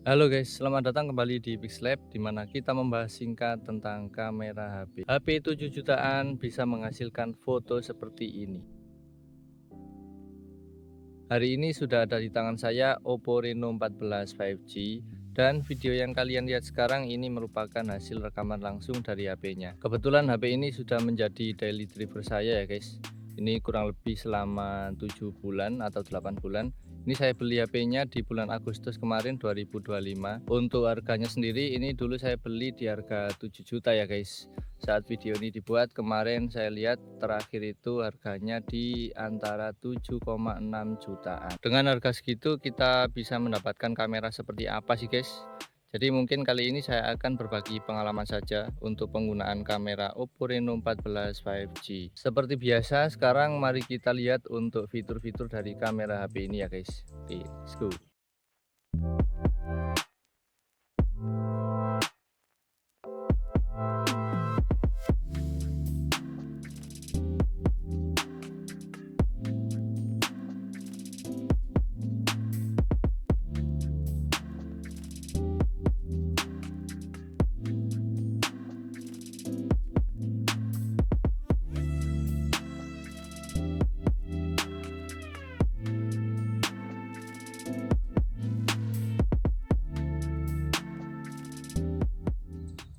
Halo guys, selamat datang kembali di Pixlab di mana kita membahas singkat tentang kamera HP. HP 7 jutaan bisa menghasilkan foto seperti ini. Hari ini sudah ada di tangan saya Oppo Reno 14 5G dan video yang kalian lihat sekarang ini merupakan hasil rekaman langsung dari HP-nya. Kebetulan HP ini sudah menjadi daily driver saya ya guys. Ini kurang lebih selama 7 bulan atau 8 bulan. Ini saya beli HP-nya di bulan Agustus kemarin 2025. Untuk harganya sendiri ini dulu saya beli di harga 7 juta ya guys. Saat video ini dibuat kemarin saya lihat terakhir itu harganya di antara 7,6 jutaan. Dengan harga segitu kita bisa mendapatkan kamera seperti apa sih guys? Jadi mungkin kali ini saya akan berbagi pengalaman saja untuk penggunaan kamera Oppo Reno 14 5G. Seperti biasa sekarang mari kita lihat untuk fitur-fitur dari kamera HP ini ya guys. Oke, let's go.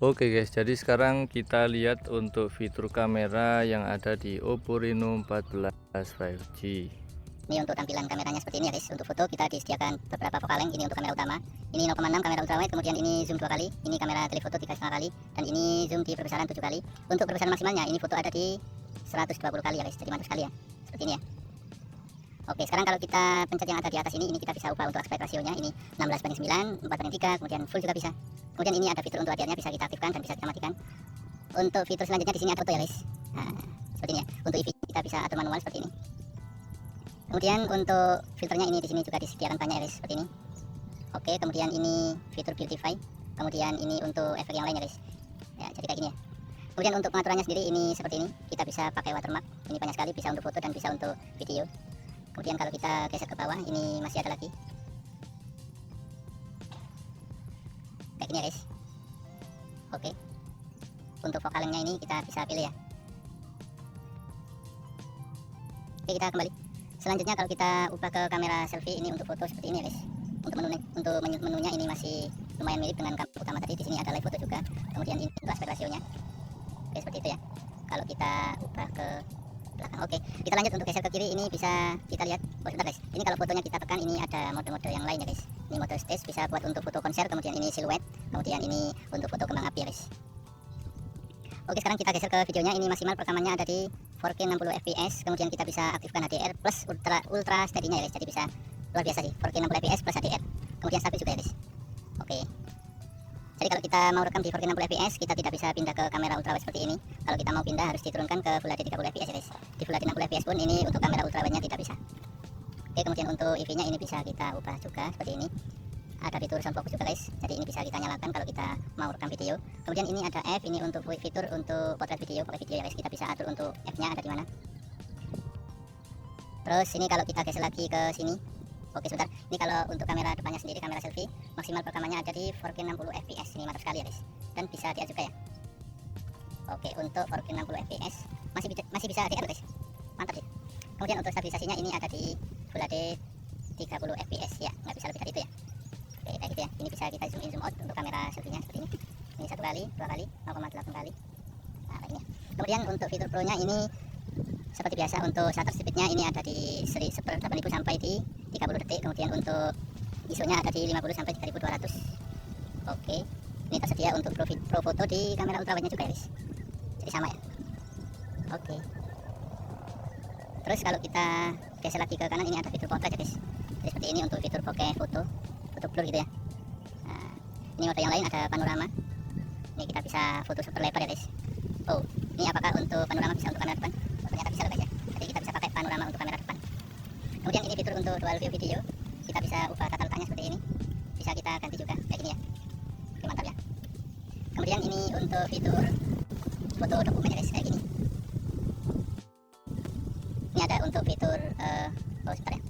Oke guys, jadi sekarang kita lihat untuk fitur kamera yang ada di Oppo Reno 14 5G. Ini untuk tampilan kameranya seperti ini ya guys. Untuk foto kita disediakan beberapa focal length. Ini untuk kamera utama. Ini 0,6 kamera ultrawide, kemudian ini zoom 2 kali. Ini kamera telefoto 3,5 kali. Dan ini zoom di perbesaran 7 kali. Untuk perbesaran maksimalnya ini foto ada di 120 kali ya guys. Jadi mantap sekali ya. Seperti ini ya. Oke, sekarang kalau kita pencet yang ada di atas ini kita bisa ubah untuk aspek rasionya. Ini 16:9, 4:3, kemudian full juga bisa. Kemudian ini ada fitur untuk HDR-nya bisa kita aktifkan dan bisa kita matikan. Untuk fitur selanjutnya di sini ada foto ya guys. Nah, seperti ini ya. Untuk EV kita bisa atur manual seperti ini. Kemudian untuk filternya ini di sini juga disediakan banyak ya guys, seperti ini. Oke, kemudian ini fitur beautify. Kemudian ini untuk efek yang lain ya guys. Ya, jadi kayak gini ya. Kemudian untuk pengaturannya sendiri ini seperti ini. Kita bisa pakai watermark. Ini banyak sekali, bisa untuk foto dan bisa untuk video. Kemudian kalau kita geser ke bawah ini masih ada lagi. Kayak gini ya guys. Oke. Untuk vokalnya ini kita bisa pilih ya. Oke, kita kembali. Selanjutnya kalau kita ubah ke kamera selfie ini untuk foto seperti ini ya guys. Untuk menunya ini masih lumayan mirip dengan kamera utama tadi. Di sini ada live foto juga. Kemudian ini untuk aspek rasionya. Oke, seperti itu ya. Kalau kita ubah ke belakang. Oke, kita lanjut untuk geser ke kiri. Ini bisa kita lihat. Oh sebentar guys. Ini kalau fotonya kita tekan ini ada mode-mode yang lain ya guys. Ini mode stage bisa buat untuk foto konser. Kemudian ini siluet. Kemudian ini untuk foto kembang api ya guys. Oke, sekarang kita geser ke videonya. Ini maksimal perekamannya ada di 4K 60 fps. Kemudian kita bisa aktifkan HDR plus ultra steady-nya ya guys. Jadi bisa luar biasa sih, 4K 60 fps plus HDR. Kemudian stabil juga ya guys. Oke. Jadi kalau kita mau rekam di 4K 60 fps, kita tidak bisa pindah ke kamera ultrawide seperti ini. Kalau kita mau pindah harus diturunkan ke Full HD 30 fps ya guys. Di Full HD 60 fps pun ini untuk kamera ultrawide-nya tidak bisa. Oke, kemudian untuk EV-nya ini bisa kita ubah juga seperti ini. Ada fitur sound focus juga guys, jadi ini bisa kita nyalakan kalau kita mau rekam video. Kemudian ini ada F, ini untuk fitur untuk potret video, pakai video ya guys. Kita bisa atur untuk F-nya ada di mana. Terus ini kalau kita geser lagi ke sini. Oke, sebentar. Ini kalau untuk kamera depannya sendiri, kamera selfie, maksimal perekamannya ada di 4K 60 fps. Ini mantap sekali ya guys. Dan bisa di juga ya. Oke, untuk 4K 60 fps masih bisa di guys. Mantap sih. Kemudian untuk stabilisasinya ini ada di Full HD 30 fps ya, nggak bisa lebih dari itu ya. Oke, kayak gitu ya. Ini bisa kita zoom in zoom out untuk kamera selfie-nya seperti ini. Ini 1 kali, 2 kali, 0,8 kali. Nah, kayak ini. Kemudian untuk fitur pro-nya ini seperti biasa untuk shutter speed-nya ini ada di 1/8000 sampai di 30 detik. Kemudian untuk ISO-nya ada di 50 sampai 3200. Oke. Ini tersedia untuk pro foto di kamera ultrawide-nya juga ya, guys. Jadi sama ya. Oke. Terus kalau kita geser lagi ke kanan ini ada fitur potret ya, guys. Jadi seperti ini untuk fitur bokeh foto blur gitu ya. Nah, ini mode yang lain ada panorama. Ini kita bisa foto super lebar ya guys. Oh, ini apakah untuk panorama bisa untuk kamera depan? Oh, ternyata bisa loh guys ya. Jadi kita bisa pakai panorama untuk kamera depan. Kemudian ini fitur untuk dual view video. Kita bisa ubah tata letaknya seperti ini. Bisa kita ganti juga kayak gini ya. Oke, mantap ya. Kemudian ini untuk fitur foto dokumen ya guys, kayak gini. Ini ada untuk fitur oh sebentar ya.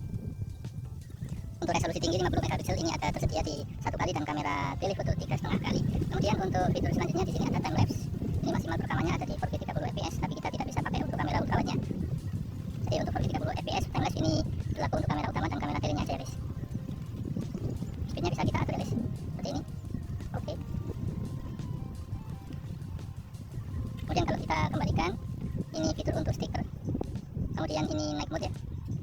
Untuk resolusi tinggi 50 MP Pixel ini ada tersedia di 1 kali dan kamera telefoto 3,5 kali. Kemudian untuk fitur selanjutnya di sini ada time lapse. Ini maksimal rekamannya ada di 4K 30 fps, tapi kita tidak bisa pakai untuk kamera ultrawide-nya. Jadi untuk 4K 30 fps time lapse ini berlaku untuk kamera utama dan kamera telenya aja ya guys. Speednya bisa kita atur ya guys, seperti ini. Oke. Kemudian kalau kita kembalikan, ini fitur untuk stiker. Kemudian ini night mode ya,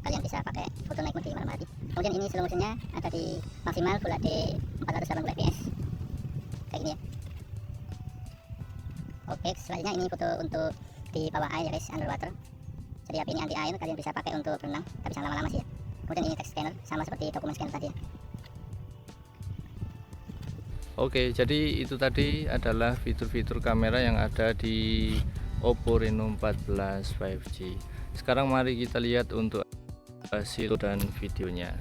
kalian bisa pakai foto night mode di malam hari. Kemudian ini slow motionnya ada di maksimal Full HD 480 fps kayak gini ya. Oke, selanjutnya ini foto untuk di bawah air ya guys, underwater. Jadi HP ini anti air, kalian bisa pakai untuk berenang, tapi jangan lama-lama sih ya. Kemudian ini text scanner, sama seperti dokumen scanner tadi ya. Oke, jadi itu tadi adalah fitur-fitur kamera yang ada di Oppo Reno 14 5G. Sekarang mari kita lihat untuk hasil dan videonya.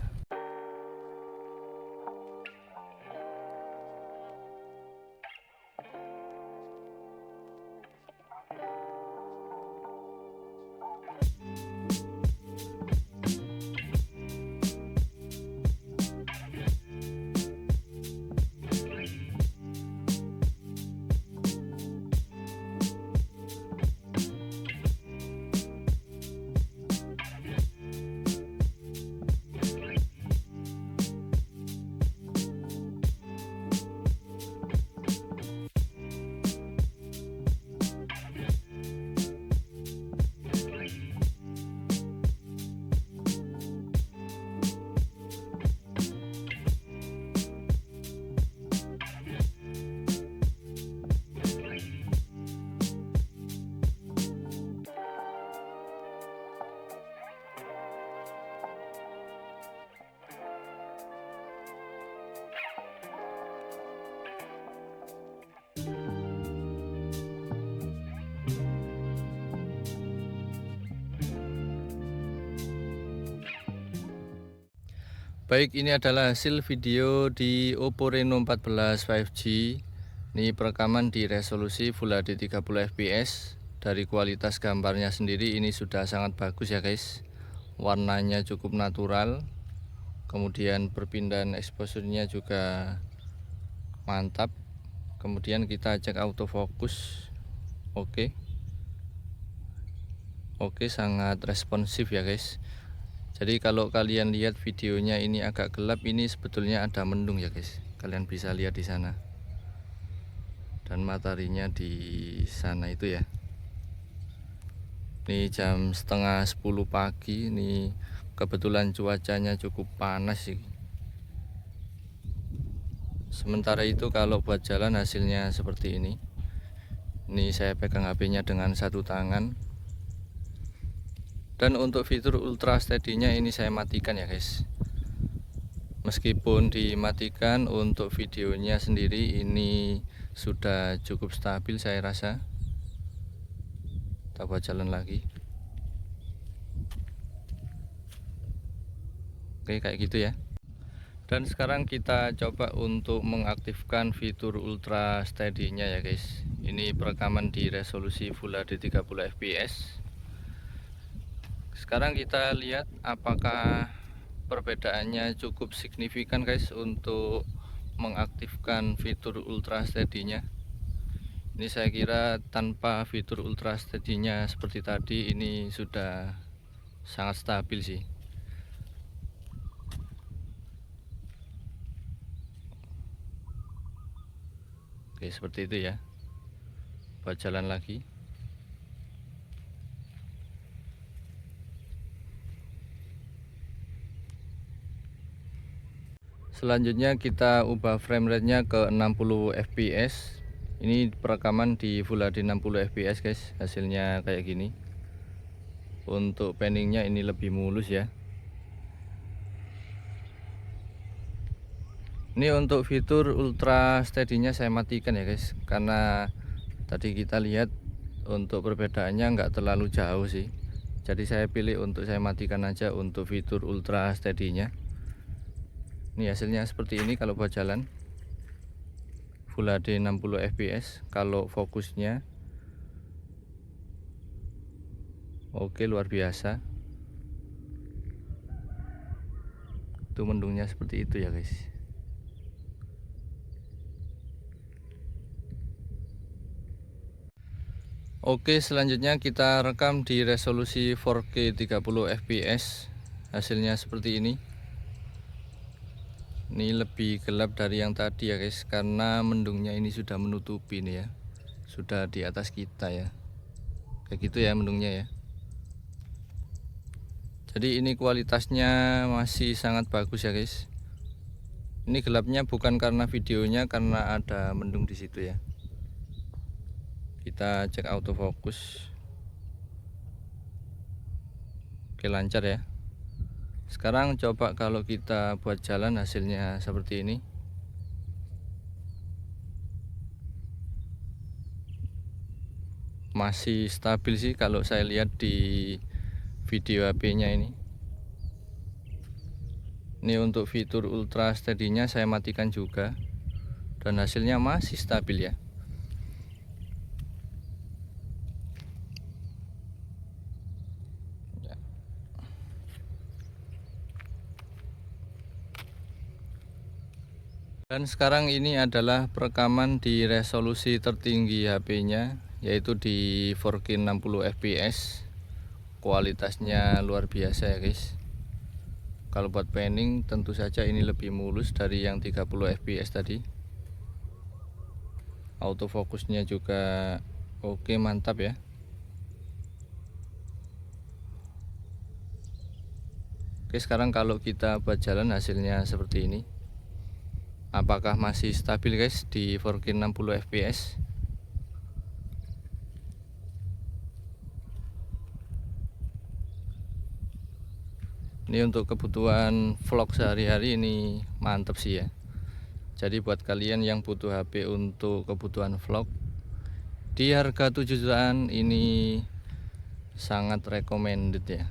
Baik, ini adalah hasil video di Oppo Reno 14 5G. Ini perekaman di resolusi Full HD 30 fps. Dari kualitas gambarnya sendiri ini sudah sangat bagus ya guys. Warnanya cukup natural. Kemudian perpindahan exposure-nya juga mantap. Kemudian kita cek autofocus. Oke, sangat responsif ya guys. Jadi kalau kalian lihat videonya ini agak gelap, ini sebetulnya ada mendung ya guys. Kalian bisa lihat di sana. Dan mataharinya di sana itu ya. Ini jam setengah 10 pagi. Ini kebetulan cuacanya cukup panas sih. Sementara itu kalau buat jalan hasilnya seperti ini. Ini saya pegang HP-nya dengan satu tangan. Dan untuk fitur ultra steady-nya ini saya matikan ya guys. Meskipun dimatikan, untuk videonya sendiri ini sudah cukup stabil saya rasa. Kita buat jalan lagi. Oke, kayak gitu ya. Dan sekarang kita coba untuk mengaktifkan fitur ultra steady-nya ya guys. Ini perekaman di resolusi Full HD 30 fps. Sekarang kita lihat apakah perbedaannya cukup signifikan guys untuk mengaktifkan fitur ultra steady-nya. Ini saya kira tanpa fitur ultra steady-nya seperti tadi ini sudah sangat stabil sih. Oke, seperti itu ya. Buat jalan lagi. Selanjutnya kita ubah frame rate-nya ke 60 fps. Ini perekaman di Full HD 60 fps guys. Hasilnya kayak gini. Untuk panning-nya ini lebih mulus ya. Ini untuk fitur ultra steady-nya saya matikan ya guys. Karena tadi kita lihat untuk perbedaannya nggak terlalu jauh sih. Jadi saya pilih untuk saya matikan aja untuk fitur ultra steady-nya. Ini hasilnya seperti ini kalau buat jalan Full HD 60 fps. Kalau fokusnya oke, luar biasa. Itu mendungnya seperti itu ya guys. Oke, selanjutnya kita rekam di resolusi 4K 30 fps. Hasilnya seperti ini. Ini lebih gelap dari yang tadi ya guys, karena mendungnya ini sudah menutupi nih ya, sudah di atas kita ya, kayak gitu ya mendungnya ya. Jadi ini kualitasnya masih sangat bagus ya guys. Ini gelapnya bukan karena videonya, karena ada mendung di situ ya. Kita cek autofocus. Oke, lancar ya. Sekarang coba kalau kita buat jalan, hasilnya seperti ini. Masih stabil sih kalau saya lihat di video HP-nya ini. Ini untuk fitur ultra steady-nya saya matikan juga, dan hasilnya masih stabil ya. Dan sekarang ini adalah perekaman di resolusi tertinggi HP-nya, yaitu di 4K 60 fps. Kualitasnya luar biasa ya guys. Kalau buat panning tentu saja ini lebih mulus dari yang 30 fps tadi. Autofokusnya juga oke, mantap ya. Oke, sekarang kalau kita buat jalan, hasilnya seperti ini. Apakah masih stabil guys di 4K 60 fps? Ini untuk kebutuhan vlog sehari-hari ini mantap sih ya. Jadi buat kalian yang butuh HP untuk kebutuhan vlog di harga 7 jutaan ini sangat recommended ya.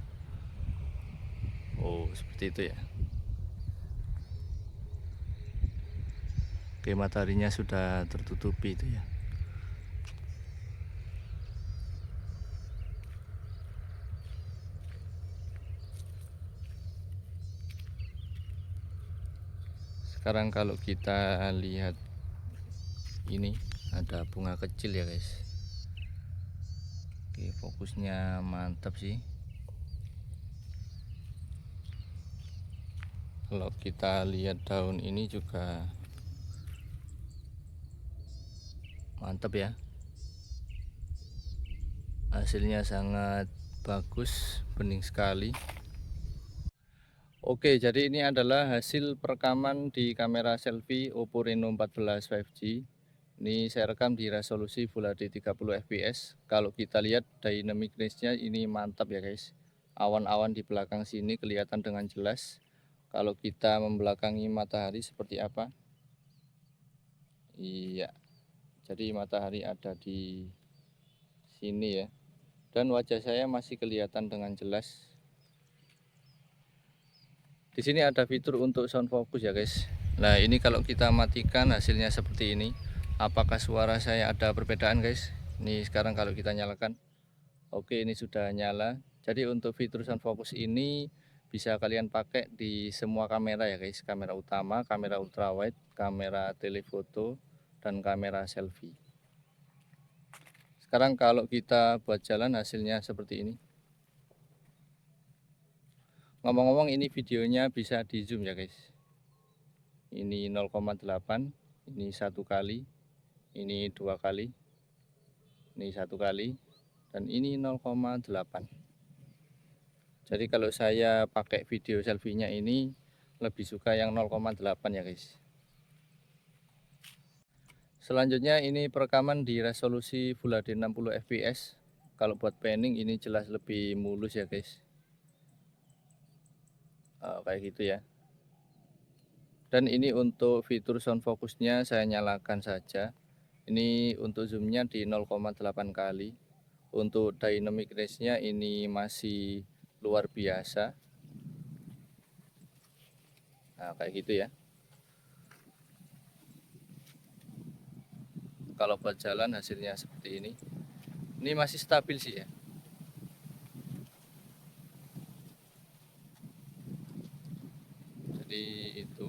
Oh, seperti itu ya. Oke, mataharinya sudah tertutupi itu ya. Sekarang kalau kita lihat, ini ada bunga kecil ya guys. Oke, fokusnya mantap sih. Kalau kita lihat daun ini juga mantap ya. Hasilnya sangat bagus, bening sekali. Oke, jadi ini adalah hasil perekaman di kamera selfie Oppo Reno 14 5G. Ini saya rekam di resolusi Full HD 30 fps. Kalau kita lihat dynamic range-nya ini mantap ya guys. Awan-awan di belakang sini kelihatan dengan jelas. Kalau kita membelakangi matahari seperti apa? Iya. Jadi matahari ada di sini ya. Dan wajah saya masih kelihatan dengan jelas. Di sini ada fitur untuk sound focus ya guys. Nah, ini kalau kita matikan hasilnya seperti ini. Apakah suara saya ada perbedaan guys? Ini sekarang kalau kita nyalakan. Oke, ini sudah nyala. Jadi untuk fitur sound focus ini bisa kalian pakai di semua kamera ya guys. Kamera utama, kamera ultrawide, kamera telefoto, dan kamera selfie. Sekarang kalau kita buat jalan, hasilnya seperti ini. Ngomong-ngomong, ini videonya bisa di zoom ya guys. Ini 0,8, ini 1 kali, ini 2 kali, ini 1 kali, dan ini 0,8. Jadi kalau saya pakai video selfie-nya ini lebih suka yang 0,8 ya guys. Selanjutnya ini perekaman di resolusi Full HD 60 fps. Kalau buat panning ini jelas lebih mulus ya guys. Kayak gitu ya. Dan ini untuk fitur sound fokusnya saya nyalakan saja. Ini untuk zoomnya di 0,8 kali. Untuk dynamic range-nya ini masih luar biasa. Nah, kayak gitu ya. Kalau buat jalan hasilnya seperti ini. Ini masih stabil sih ya. Jadi itu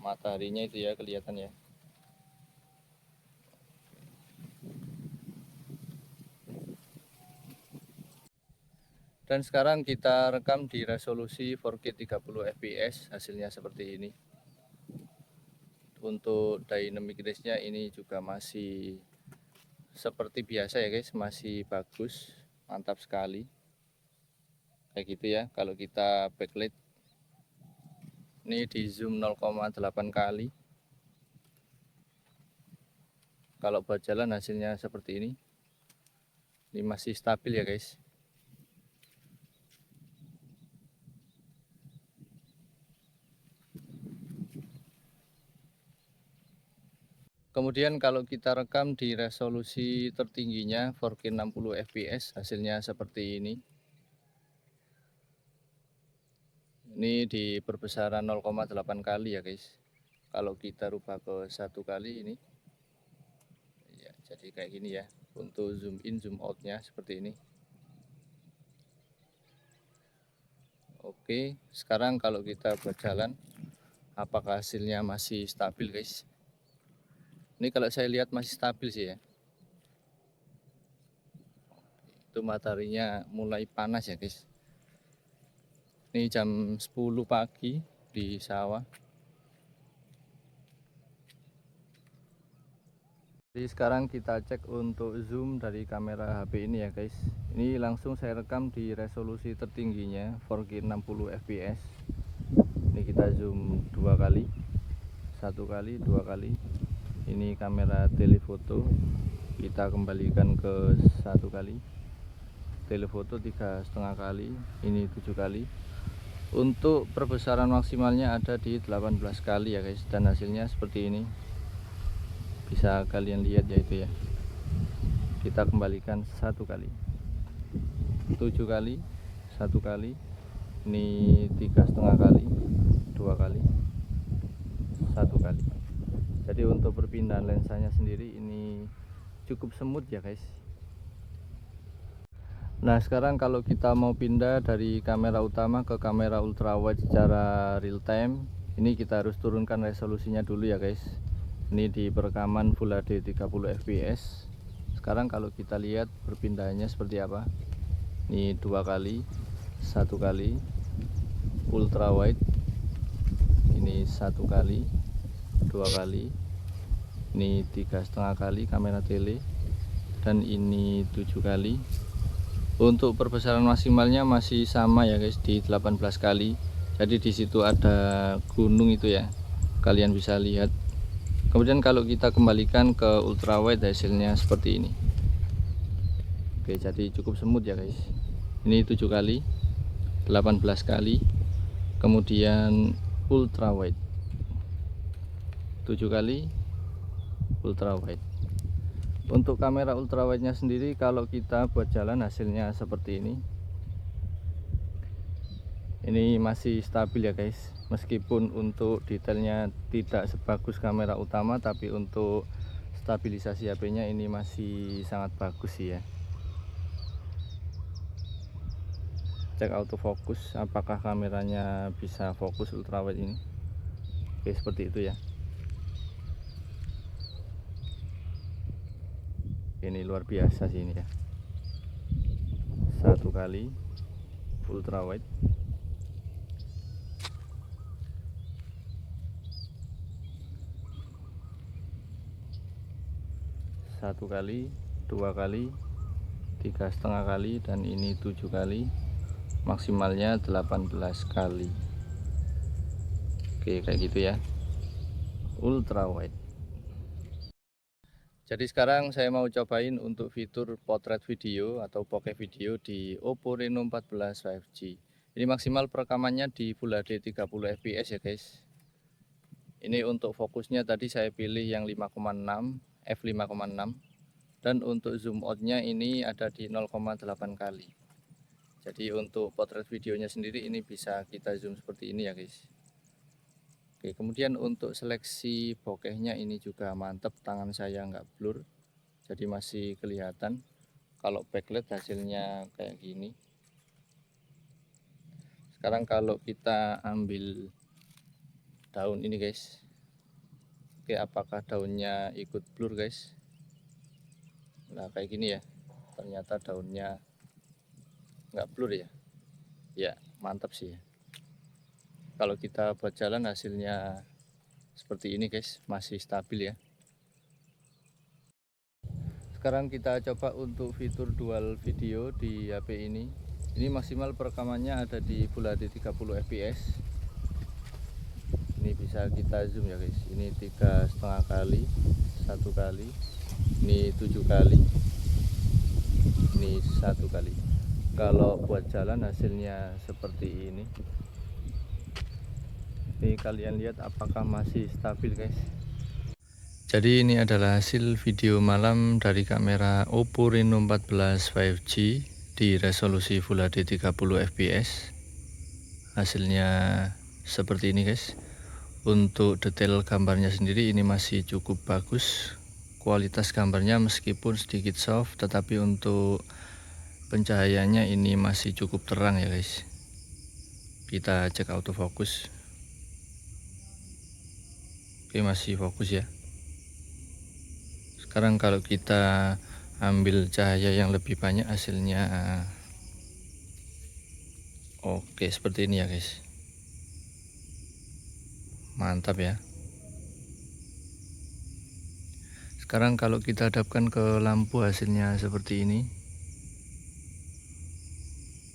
mataharinya itu ya kelihatan ya. Dan sekarang kita rekam di resolusi 4K 30 fps, hasilnya seperti ini. Untuk dynamic range-nya ini juga masih seperti biasa ya guys, masih bagus, mantap sekali. Kayak gitu ya. Kalau kita backlight ini di zoom 0,8 kali. Kalau buat jalan hasilnya seperti ini. Ini masih stabil ya guys. Kemudian kalau kita rekam di resolusi tertingginya 4K 60 fps, hasilnya seperti ini. Ini di perbesaran 0,8 kali ya guys. Kalau kita rubah ke 1 kali ini ya, jadi kayak gini ya. Untuk zoom in zoom outnya seperti ini. Oke, sekarang kalau kita berjalan, apakah hasilnya masih stabil guys? Ini kalau saya lihat masih stabil sih ya. Itu mataharinya mulai panas ya guys. Ini jam 10 pagi di sawah. Jadi sekarang kita cek untuk zoom dari kamera HP ini ya guys. Ini langsung saya rekam di resolusi tertingginya 4K 60 fps. Ini kita zoom 2 kali, 1 kali, 2 kali. Ini kamera telefoto, kita kembalikan ke 1 kali. Telefoto 3,5 kali, ini 7 kali. Untuk perbesaran maksimalnya ada di 18 kali ya guys, dan hasilnya seperti ini. Bisa kalian lihat ya itu ya. Kita kembalikan 1 kali, 7 kali, 1 kali, ini 3,5 kali, 2 kali, 1 kali. Jadi untuk perpindahan lensanya sendiri ini cukup smooth ya guys. Nah sekarang kalau kita mau pindah dari kamera utama ke kamera ultrawide secara real time, ini kita harus turunkan resolusinya dulu ya guys. Ini di perekaman Full HD 30 fps. Sekarang kalau kita lihat perpindahannya seperti apa. Ini 2 kali, 1 kali, ultrawide, ini 1 kali, 2 kali, ini 3,5 kali kamera tele, dan ini 7 kali. Untuk perbesaran maksimalnya masih sama ya guys, di 18 kali. Jadi di situ ada gunung itu ya, kalian bisa lihat. Kemudian kalau kita kembalikan ke ultrawide hasilnya seperti ini. Oke, jadi cukup smooth ya guys. Ini 7 kali, 18 kali, kemudian ultrawide 7 kali, ultrawide. Untuk kamera ultrawide nya sendiri kalau kita buat jalan hasilnya seperti ini. Ini masih stabil ya guys, meskipun untuk detailnya tidak sebagus kamera utama, tapi untuk stabilisasi HP nya ini masih sangat bagus sih ya. Cek autofocus apakah kameranya bisa fokus ultrawide ini. Oke, seperti itu ya. Ini luar biasa sih ini ya. 1 kali ultrawide, 1 kali, 2 kali, 3,5 kali, dan ini 7 kali, maksimalnya 18 kali. Oke, kayak gitu ya, ultrawide. Jadi sekarang saya mau cobain untuk fitur potret video atau bokeh video di Oppo Reno 14 5G. Ini maksimal perekamannya di Full HD 30 fps ya guys. Ini untuk fokusnya tadi saya pilih yang 5,6 f5,6, dan untuk zoom outnya ini ada di 0,8 kali. Jadi untuk potret videonya sendiri ini bisa kita zoom seperti ini ya guys. Oke, kemudian untuk seleksi bokehnya ini juga mantap, tangan saya nggak blur, jadi masih kelihatan. Kalau backlight hasilnya kayak gini. Sekarang kalau kita ambil daun ini guys, oke, apakah daunnya ikut blur guys? Nah kayak gini ya, ternyata daunnya nggak blur ya. Ya, mantap sih. Kalau kita buat jalan hasilnya seperti ini guys, masih stabil ya. Sekarang kita coba untuk fitur dual video di HP ini. Ini maksimal perekamannya ada di Full HD 30 fps. Ini bisa kita zoom ya guys. Ini 3,5 kali, 1 kali, ini 7 kali, ini 1 kali. Kalau buat jalan hasilnya seperti ini. Ini kalian lihat apakah masih stabil guys. Jadi ini adalah hasil video malam dari kamera Oppo Reno 14 5G di resolusi Full HD 30 fps. Hasilnya seperti ini guys. Untuk detail gambarnya sendiri ini masih cukup bagus. Kualitas gambarnya meskipun sedikit soft, tetapi untuk pencahayaannya ini masih cukup terang ya guys. Kita cek autofocus. Oke, masih fokus ya. Sekarang kalau kita ambil cahaya yang lebih banyak hasilnya oke seperti ini ya guys. Mantap ya. Sekarang kalau kita hadapkan ke lampu hasilnya seperti ini.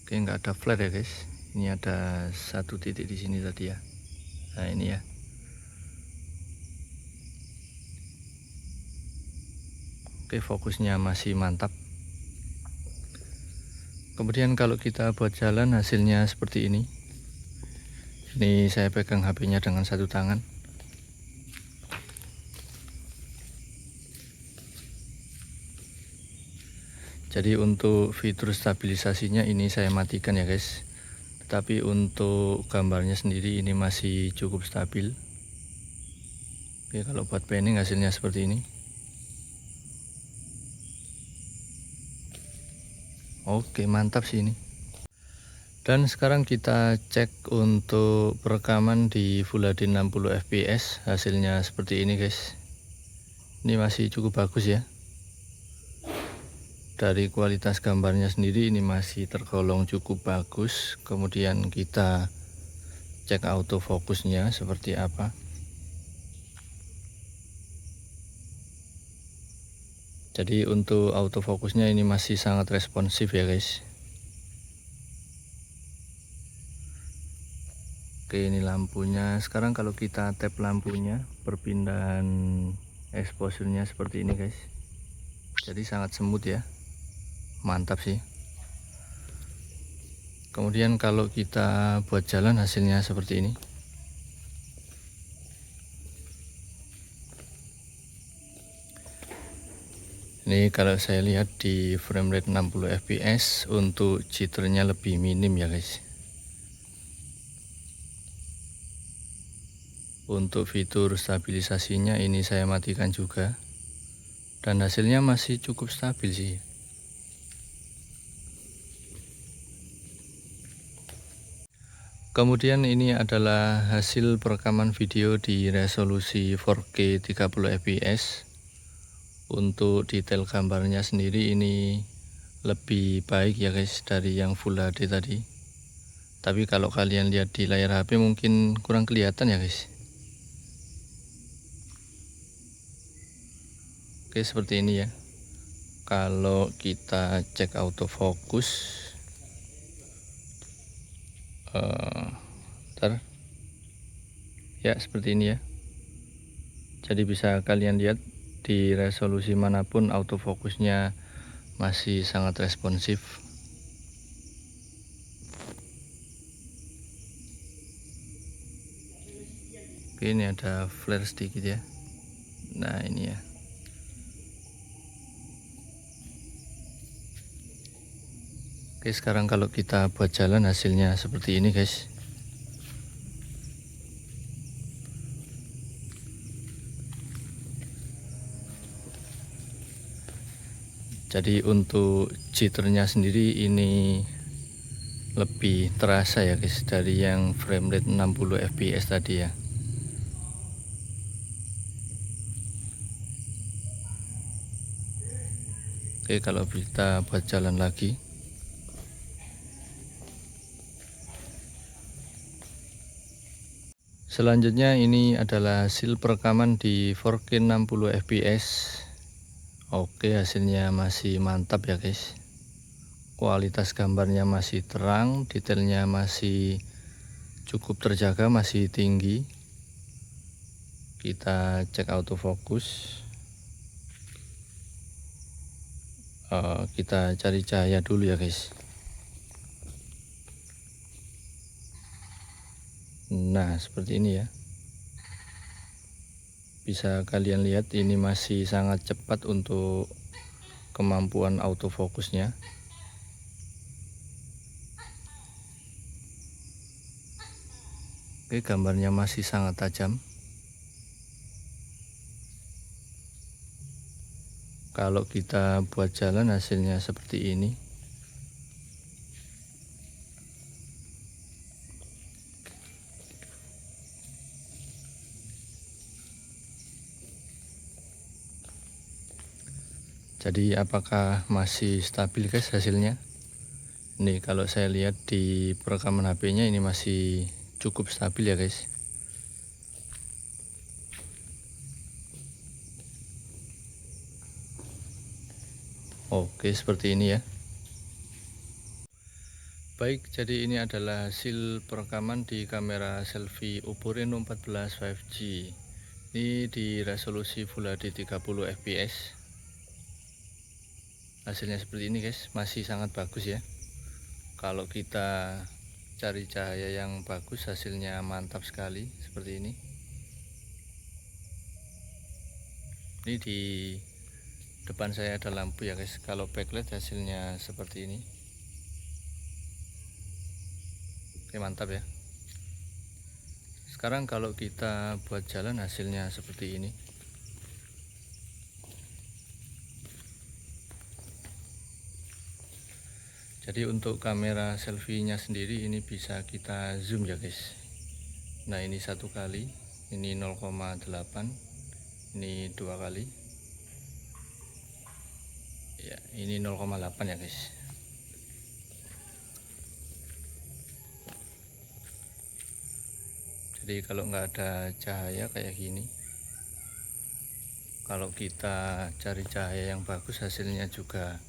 Oke, nggak ada flare ya guys. Ini ada satu titik di sini tadi ya. Nah ini ya. Oke, fokusnya masih mantap. Kemudian kalau kita buat jalan hasilnya seperti ini. Ini saya pegang HP-nya dengan satu tangan. Jadi untuk fitur stabilisasinya ini saya matikan ya guys. Tetapi untuk gambarnya sendiri ini masih cukup stabil. Oke, kalau buat panning hasilnya seperti ini. Oke, mantap sih ini. Dan sekarang kita cek untuk perekaman di Full HD 60 fps. Hasilnya seperti ini guys. Ini masih cukup bagus ya. Dari kualitas gambarnya sendiri ini masih tergolong cukup bagus. Kemudian kita cek autofokusnya seperti apa. Jadi untuk autofokusnya ini masih sangat responsif ya guys. Oke, ini lampunya. Sekarang kalau kita tap lampunya, perpindahan exposure-nya seperti ini guys. Jadi sangat semut ya. Mantap sih. Kemudian kalau kita buat jalan hasilnya seperti ini. Ini kalau saya lihat di frame rate 60 fps untuk jitternya lebih minim ya guys. Untuk fitur stabilisasinya ini saya matikan juga. Dan hasilnya masih cukup stabil sih. Kemudian ini adalah hasil perekaman video di resolusi 4K 30 fps. Untuk detail gambarnya sendiri ini lebih baik ya guys dari yang Full HD tadi. Tapi kalau kalian lihat di layar HP mungkin kurang kelihatan ya guys. Oke, seperti ini ya. Kalau kita cek autofocus, bentar. Ya seperti ini ya. Jadi bisa kalian lihat di resolusi manapun autofokusnya masih sangat responsif. Oke, ini ada flare sedikit ya. Nah ini ya. Oke, sekarang kalau kita buat jalan hasilnya seperti ini guys. Jadi untuk jitternya sendiri ini lebih terasa ya guys dari yang frame rate 60 fps tadi ya. Oke, kalau kita buat jalan lagi. Selanjutnya ini adalah hasil perekaman di 4K 60 fps. Oke, hasilnya masih mantap ya guys. Kualitas gambarnya masih terang, detailnya masih cukup terjaga, masih tinggi. Kita cek autofocus. Kita cari cahaya dulu ya guys. Nah, seperti ini ya. Bisa kalian lihat ini masih sangat cepat untuk kemampuan autofokusnya. Oke, gambarnya masih sangat tajam. Kalau kita buat jalan hasilnya seperti ini. Jadi apakah masih stabil guys hasilnya? Nih kalau saya lihat di perekaman HP-nya ini masih cukup stabil ya guys. Oke, seperti ini ya. Baik, jadi ini adalah hasil perekaman di kamera selfie Oppo Reno 14 5G. Ini di resolusi Full HD 30 fps. Hasilnya seperti ini guys, masih sangat bagus ya. Kalau kita cari cahaya yang bagus, hasilnya mantap sekali seperti ini. Ini di depan saya ada lampu ya guys. Kalau backlight hasilnya seperti ini. Oke, mantap ya. Sekarang kalau kita buat jalan hasilnya seperti ini. Jadi untuk kamera selfie-nya sendiri ini bisa kita zoom ya guys. Nah, ini 1 kali, ini 0,8, ini 2 kali. Ya, ini 0,8 ya guys. Jadi kalau nggak ada cahaya kayak gini, kalau kita cari cahaya yang bagus hasilnya juga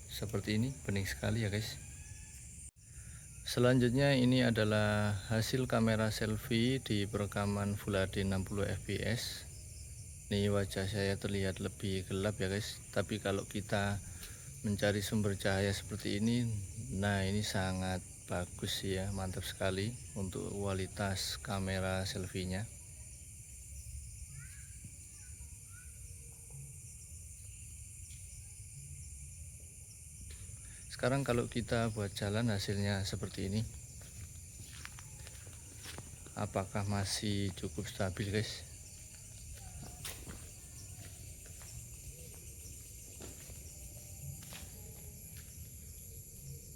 seperti ini, bening sekali ya guys. Selanjutnya ini adalah hasil kamera selfie di perekaman Full HD 60 fps. Ini wajah saya terlihat lebih gelap ya guys, tapi kalau kita mencari sumber cahaya seperti ini, nah ini sangat bagus ya, mantap sekali untuk kualitas kamera selfie-nya. Sekarang kalau kita buat jalan hasilnya seperti ini. Apakah masih cukup stabil guys?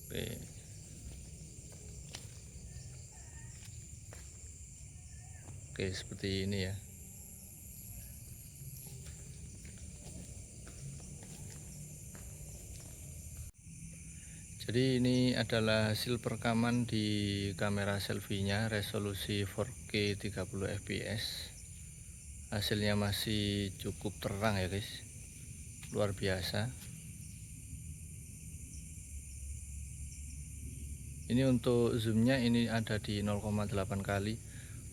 Oke. Oke, seperti ini ya. Jadi ini adalah hasil perekaman di kamera selfie-nya resolusi 4K 30 fps. Hasilnya masih cukup terang ya guys. Luar biasa. Ini untuk zoomnya ini ada di 0,8 kali.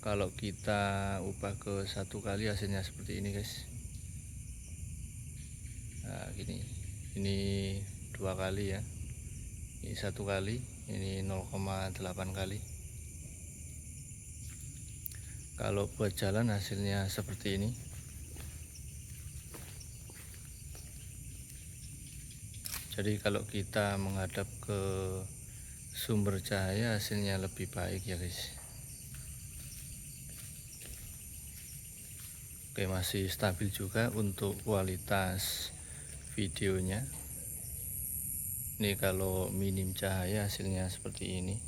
Kalau kita ubah ke 1 kali hasilnya seperti ini guys. Nah, gini. Ini 2 kali ya. Ini 1 kali, ini 0,8 kali. Kalau buat jalan hasilnya seperti ini. Jadi kalau kita menghadap ke sumber cahaya hasilnya lebih baik ya guys. Oke, masih stabil juga untuk kualitas videonya. Ini kalau minim cahaya hasilnya seperti ini.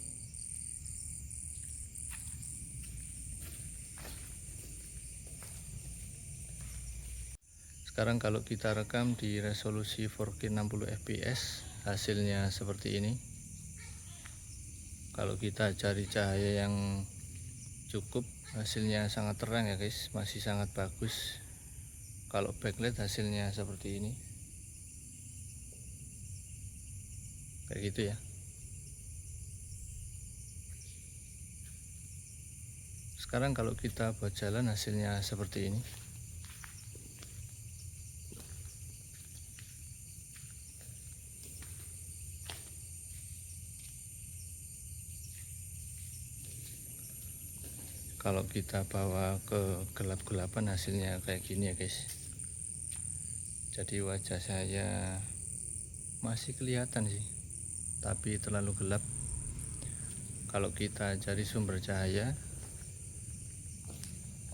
Sekarang kalau kita rekam di resolusi 4K 60 fps hasilnya seperti ini. Kalau kita cari cahaya yang cukup, hasilnya sangat terang ya guys, masih sangat bagus. Kalau backlight hasilnya seperti ini, kayak gitu ya. Sekarang kalau kita buat jalan hasilnya seperti ini. Kalau kita bawa ke gelap-gelapan hasilnya kayak gini ya guys. Jadi wajah saya masih kelihatan sih, tapi terlalu gelap. Kalau kita cari sumber cahaya,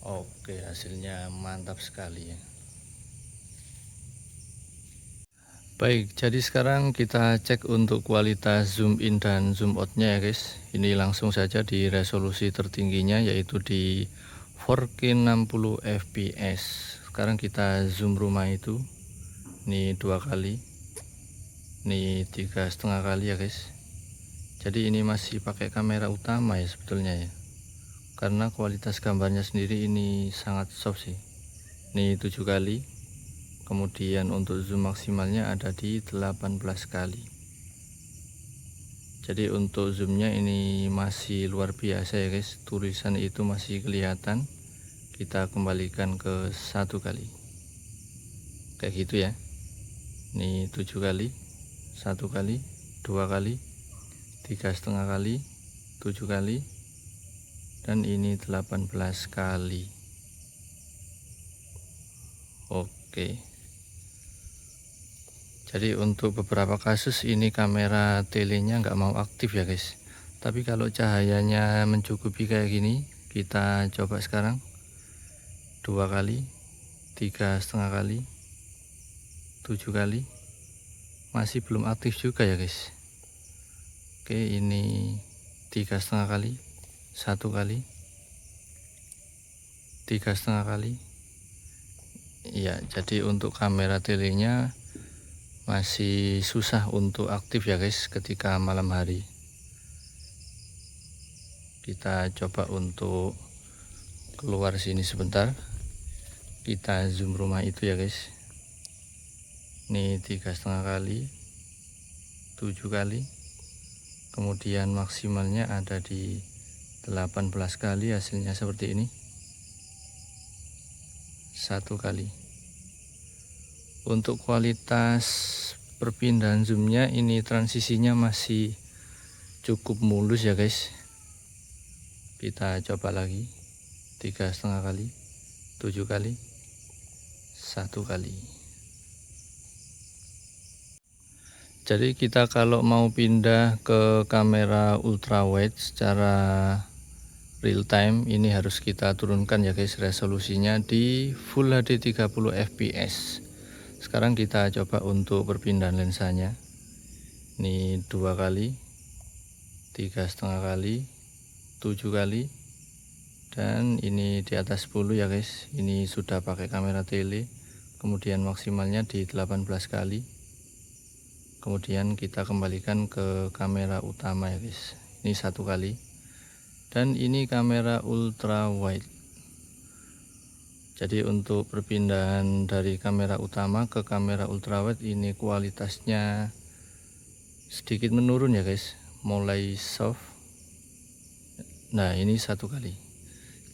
oke, hasilnya mantap sekali ya. Baik, jadi sekarang kita cek untuk kualitas zoom in dan zoom out nya ya guys. Ini langsung saja di resolusi tertingginya, yaitu di 4K 60 fps. Sekarang kita zoom rumah itu, ini 2 kali, ini 3,5 kali ya guys. Jadi ini masih pakai kamera utama ya sebetulnya ya, karena kualitas gambarnya sendiri ini sangat soft sih. Ini 7 kali, kemudian untuk zoom maksimalnya ada di 18 kali. Jadi untuk zoomnya ini masih luar biasa ya guys, tulisan itu masih kelihatan. Kita kembalikan ke 1 kali, kayak gitu ya. Ini 7 kali, 1 kali, 2 kali, 3,5 kali, 7 kali, dan ini 18 kali. Oke, jadi untuk beberapa kasus ini kamera telenya nggak mau aktif ya guys. Tapi kalau cahayanya mencukupi kayak gini, kita coba sekarang 2 kali, 3,5 kali, 7 kali, masih belum aktif juga ya guys. Oke, ini 3,5 kali, 1 kali, 3,5 kali. Ya, jadi untuk kamera telenya masih susah untuk aktif ya guys ketika malam hari. Kita coba untuk keluar sini sebentar, kita zoom rumah itu ya guys. Ini 3,5 kali, 7 kali, kemudian maksimalnya ada di 18 kali, hasilnya seperti ini. 1 kali. Untuk kualitas perpindahan zoomnya ini transisinya masih cukup mulus ya guys. Kita coba lagi, 3,5 kali, 7 kali, 1 kali. Jadi kita kalau mau pindah ke kamera ultrawide secara real time, ini harus kita turunkan ya guys resolusinya di Full HD 30 fps. Sekarang kita coba untuk perpindahan lensanya. Ini 2 kali, 3,5 kali, 7 kali, dan ini di atas 10 ya guys. Ini sudah pakai kamera tele, kemudian maksimalnya di 18 kali. Kemudian kita kembalikan ke kamera utama ya guys. Ini 1 kali, dan ini kamera ultra wide. Jadi untuk perpindahan dari kamera utama ke kamera ultrawide ini kualitasnya sedikit menurun ya guys, mulai soft. Nah, ini 1 kali.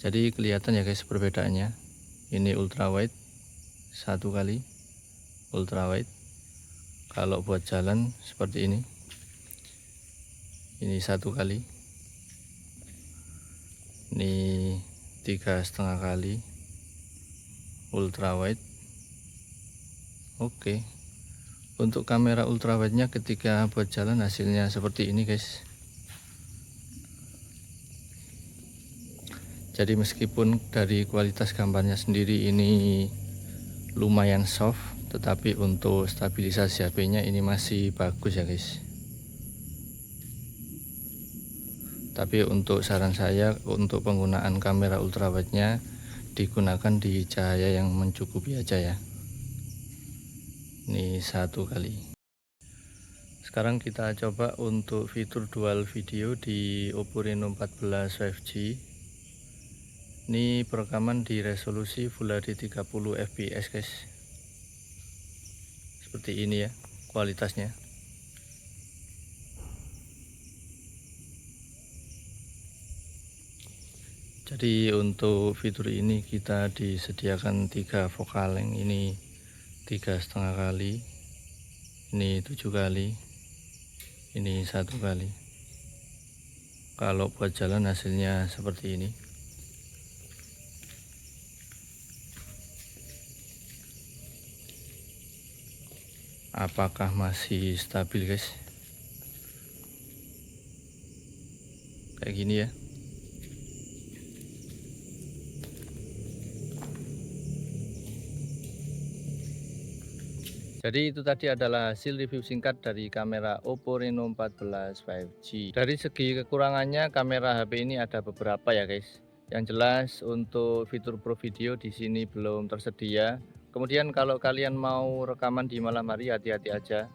Jadi kelihatan ya guys perbedaannya. Ini ultrawide 1 kali, ultrawide. Kalau buat jalan seperti ini 1 kali, ini 3,5 kali, ultrawide. Oke, untuk kamera ultrawide nya ketika buat jalan hasilnya seperti ini guys. Jadi meskipun dari kualitas gambarnya sendiri ini lumayan soft, tetapi untuk stabilisasi HP nya ini masih bagus ya guys. Tapi untuk saran saya untuk penggunaan kamera ultrawide nya digunakan di cahaya yang mencukupi aja ya. Ini 1 kali. Sekarang kita coba untuk fitur dual video di Oppo Reno 14 5G. Ini perekaman di resolusi Full HD 30 fps guys. Seperti ini ya kualitasnya. Jadi untuk fitur ini kita disediakan 3 focal length, ini 3,5 kali, ini 7 kali, ini 1 kali. Kalau buat jalan hasilnya seperti ini. Apakah masih stabil guys? Kayak gini ya. Jadi itu tadi adalah hasil review singkat dari kamera Oppo Reno 14 5G. Dari segi kekurangannya kamera HP ini ada beberapa ya guys. Yang jelas untuk fitur Pro Video di sini belum tersedia. Kemudian kalau kalian mau rekaman di malam hari hati-hati aja.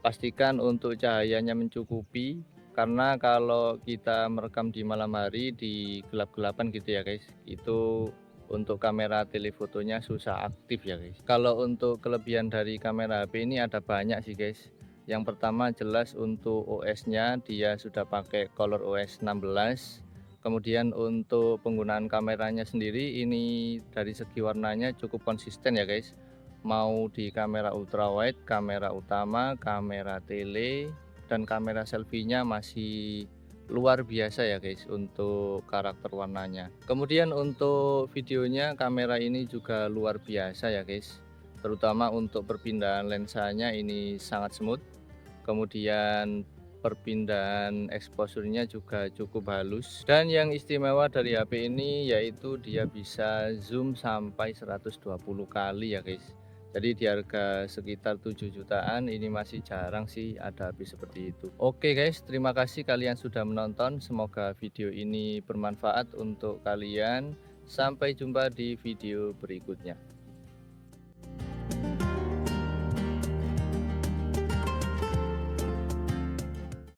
Pastikan untuk cahayanya mencukupi, karena kalau kita merekam di malam hari di gelap-gelapan gitu ya guys, itu untuk kamera telefotonya susah aktif ya guys. Kalau untuk kelebihan dari kamera HP ini ada banyak sih guys. Yang pertama jelas untuk OS nya dia sudah pakai ColorOS 16. Kemudian untuk penggunaan kameranya sendiri ini dari segi warnanya cukup konsisten ya guys. Mau di kamera ultrawide, kamera utama, kamera tele, dan kamera selfie-nya masih luar biasa ya guys untuk karakter warnanya. Kemudian untuk videonya kamera ini juga luar biasa ya guys, terutama untuk perpindahan lensanya ini sangat smooth. Kemudian perpindahan exposure-nya juga cukup halus, dan yang istimewa dari HP ini yaitu dia bisa zoom sampai 120 kali ya guys. Jadi di harga sekitar 7 jutaan ini masih jarang sih ada HP seperti itu. Oke guys, terima kasih kalian sudah menonton. Semoga video ini bermanfaat untuk kalian. Sampai jumpa di video berikutnya.